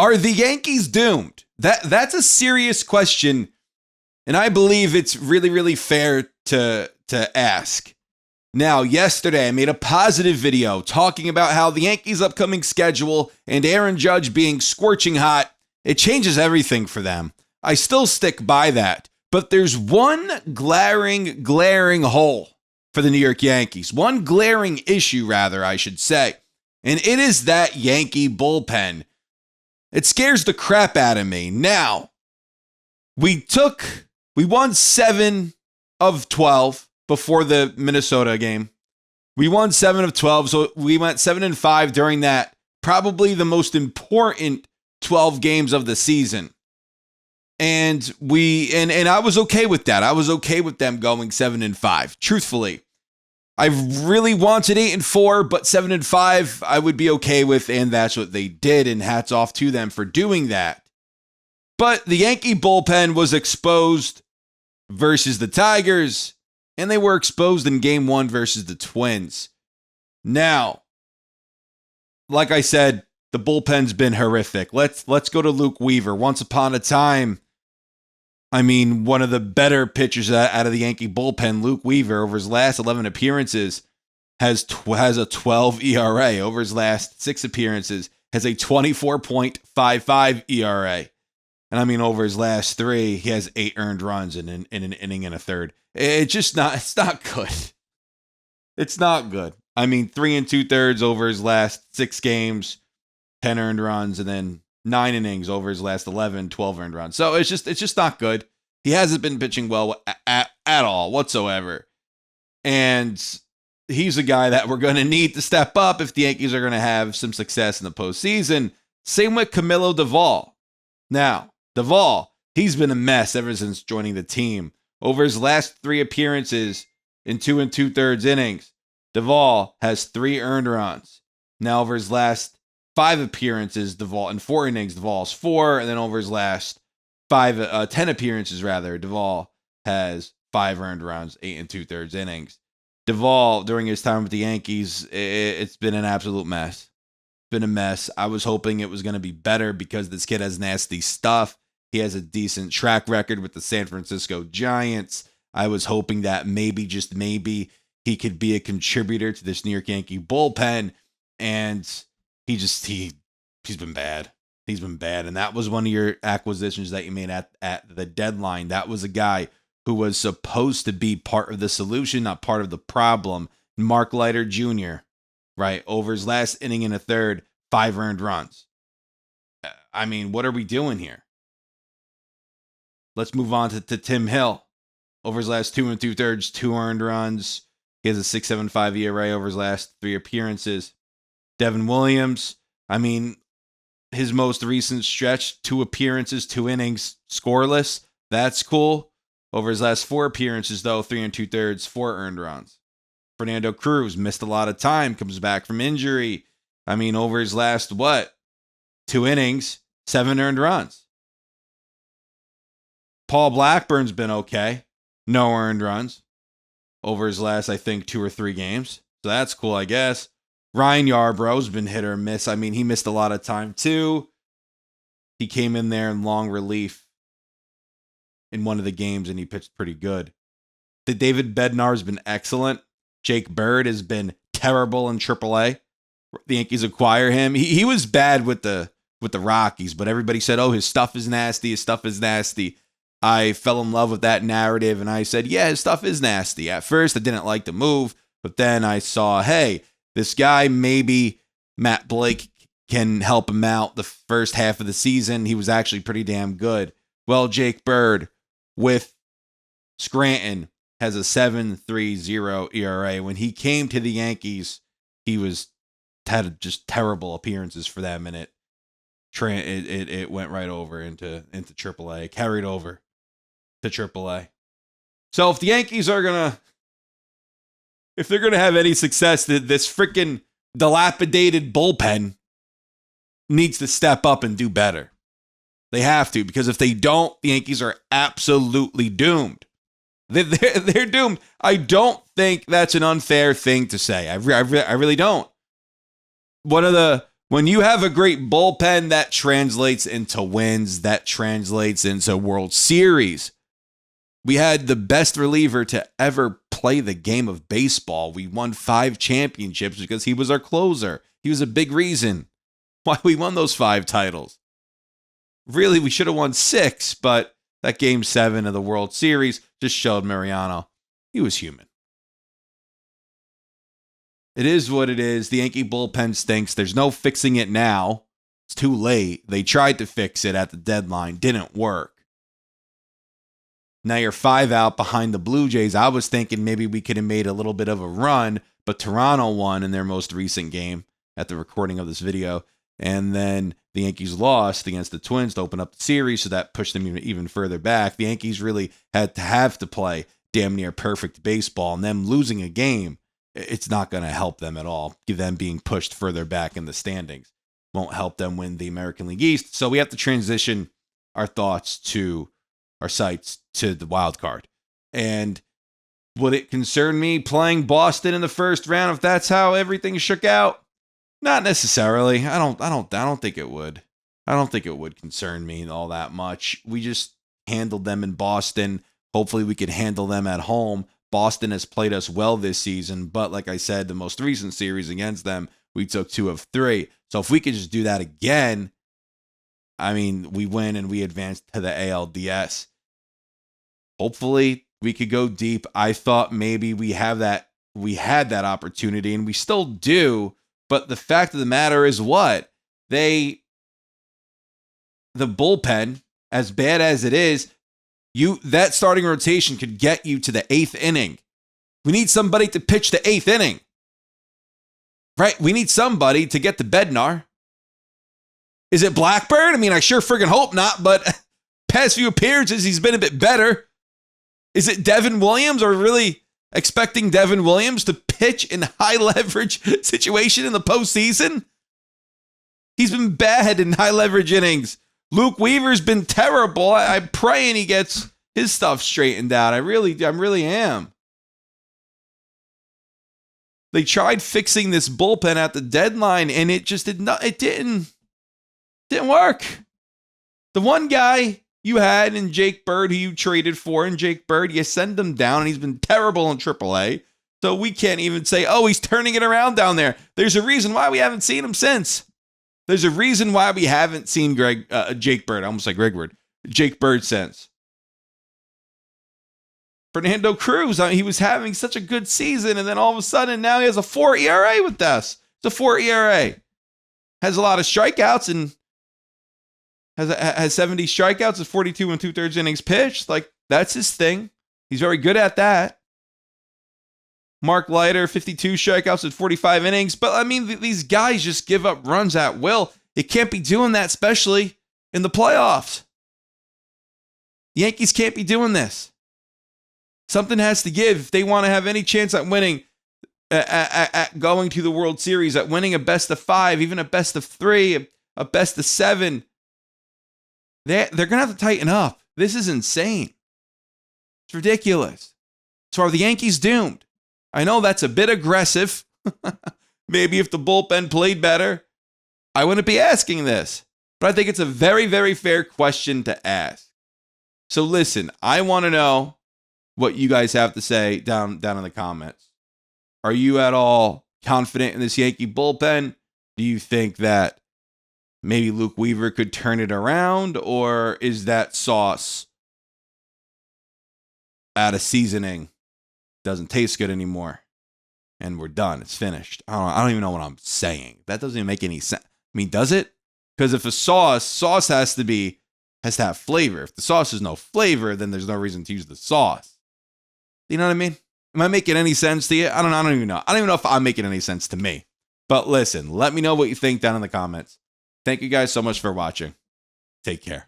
Are the Yankees doomed? That's a serious question, and I believe it's really, really fair to ask. Now, yesterday I made a positive video talking about how the Yankees' upcoming schedule and Aaron Judge being scorching hot, it changes everything for them. I still stick by that, but there's one glaring hole for the New York Yankees. One glaring issue, rather, I should say, and it is that Yankee bullpen. It scares the crap out of me. Now, we won 7 of 12 before the Minnesota game. We won 7 of 12, so we went 7-5 during that, probably the most important 12 games of the season. And I was okay with that. I was okay with them going 7-5. Truthfully, I really wanted 8-4, but 7-5 I would be okay with, and that's what they did, and hats off to them for doing that. But the Yankee bullpen was exposed versus the Tigers, and they were exposed in Game 1 versus the Twins. Now, like I said, the bullpen's been horrific. Let's go to Luke Weaver. Once upon a time, one of the better pitchers out of the Yankee bullpen, Luke Weaver, over his last 11 appearances, has a 12 ERA. Over his last 6 appearances, has a 24.55 ERA. And over his last 3, he has 8 earned runs in an inning and a third. It's not good. It's not good. 3 2/3 over his last 6 games, 10 earned runs, and then 9 innings over his last 11, 12 earned runs. So it's just not good. He hasn't been pitching well at all whatsoever. And he's a guy that we're going to need to step up if the Yankees are going to have some success in the postseason. Same with Camilo Duvall. Now, Duvall, he's been a mess ever since joining the team. Over his last 3 appearances in 2 2/3 innings, Duvall has 3 earned runs. Now, over his last 5 appearances, Duvall in 4 innings, Duvall's 4, and then over his last 10 appearances, Duvall has 5 earned runs, 8 2/3 innings. Duvall, during his time with the Yankees, it's been an absolute mess. It's been a mess. I was hoping it was going to be better because this kid has nasty stuff. He has a decent track record with the San Francisco Giants. I was hoping that maybe, just maybe, he could be a contributor to this New York Yankee bullpen, and he's been bad. He's been bad, and that was one of your acquisitions that you made at the deadline. That was a guy who was supposed to be part of the solution, not part of the problem. Mark Leiter Jr., right? Over his last inning and a third, 5 earned runs. What are we doing here? Let's move on to Tim Hill. Over his last 2 2/3, 2 earned runs. He has a 6.75 ERA over his last 3 appearances. Devin Williams, his most recent stretch, 2 appearances, 2 innings, scoreless. That's cool. Over his last 4 appearances, though, 3 2/3, 4 earned runs. Fernando Cruz missed a lot of time, comes back from injury. Over his last, 2 innings, 7 earned runs. Paul Blackburn's been okay. No earned runs. Over his last, 2 or 3 games. So that's cool, I guess. Ryan Yarbrough's been hit or miss. He missed a lot of time, too. He came in there in long relief in one of the games, and he pitched pretty good. David Bednar's been excellent. Jake Bird has been terrible in AAA. The Yankees acquire him. He was bad with the Rockies, but everybody said, his stuff is nasty. I fell in love with that narrative, and I said, yeah, his stuff is nasty. At first, I didn't like the move, but then I saw, hey, this guy, maybe Matt Blake can help him out the first half of the season. He was actually pretty damn good. Well, Jake Bird with Scranton has a 7.30 ERA. When he came to the Yankees, he had just terrible appearances for them, and it went right over into AAA, carried over to AAA. So if the Yankees are if they're gonna have any success, this freaking dilapidated bullpen needs to step up and do better. They have to, because if they don't, the Yankees are absolutely doomed. They're doomed. I don't think that's an unfair thing to say. I really don't. One of the When you have a great bullpen, that translates into wins, that translates into World Series. We had the best reliever to ever play the game of baseball. We won 5 championships because he was our closer. He was a big reason why we won those 5 titles. Really, we should have won 6, but that game 7 of the World Series just showed Mariano he was human. It is what it is. The Yankee bullpen stinks. There's no fixing it now. It's too late. They tried to fix it at the deadline. Didn't work. Now you're 5 out behind the Blue Jays. I was thinking maybe we could have made a little bit of a run, but Toronto won in their most recent game at the recording of this video. And then the Yankees lost against the Twins to open up the series, so that pushed them even further back. The Yankees really had to have to play damn near perfect baseball, and them losing a game, it's not going to help them at all. Them being pushed further back in the standings won't help them win the American League East. So we have to transition our thoughts to our sights to the wild card. And would it concern me playing Boston in the first round if that's how everything shook out? Not necessarily. I don't think it would. I don't think it would concern me all that much. We just handled them in Boston. Hopefully we could handle them at home. Boston has played us well this season, but like I said, the most recent series against them, we took 2 of 3. So if we could just do that again, I mean, we win and we advance to the ALDS. Hopefully we could go deep. I thought maybe we had that opportunity, and we still do. But the fact of the matter is what? The bullpen, as bad as it is, that starting rotation could get you to the 8th inning. We need somebody to pitch the 8th inning. Right? We need somebody to get to Bednar. Is it Blackburn? I mean, I sure friggin' hope not, but past few appearances, he's been a bit better. Is it Devin Williams? Are we really expecting Devin Williams to pitch in high leverage situation in the postseason? He's been bad in high leverage innings. Luke Weaver's been terrible. I'm praying he gets his stuff straightened out. I really am. They tried fixing this bullpen at the deadline, and it just didn't work. The one guy you had in Jake Bird, who you traded for, and Jake Bird, you send him down, and he's been terrible in AAA. So we can't even say, oh, he's turning it around down there. There's a reason why we haven't seen him since. There's a reason why we haven't seen Jake Bird. I almost like Greg Bird. Jake Bird since. Fernando Cruz, he was having such a good season, and then all of a sudden now he has a 4 ERA with us. It's a 4 ERA. Has a lot of strikeouts and has 70 strikeouts, is 42 and 2/3 innings pitched. Like, that's his thing. He's very good at that. Mark Leiter, 52 strikeouts at 45 innings. But, I mean, these guys just give up runs at will. It can't be doing that, especially in the playoffs. The Yankees can't be doing this. Something has to give if they want to have any chance at winning, at going to the World Series, at winning a best of 5, even a best of 3, a best of 7. They're going to have to tighten up. This is insane. It's ridiculous. So are the Yankees doomed? I know that's a bit aggressive. Maybe if the bullpen played better, I wouldn't be asking this. But I think it's a very, very fair question to ask. So listen, I want to know what you guys have to say down in the comments. Are you at all confident in this Yankee bullpen? Do you think that maybe Luke Weaver could turn it around? Or is that sauce out of seasoning? Doesn't taste good anymore, and we're done. It's finished. I don't even know what I'm saying. That doesn't even make any sense. I mean, does it? Because if a sauce has to have flavor. If the sauce has no flavor, then there's no reason to use the sauce. You know what I mean? Am I making any sense to you? I don't even know. I don't even know if I'm making any sense to me. But listen, let me know what you think down in the comments. Thank you guys so much for watching. Take care.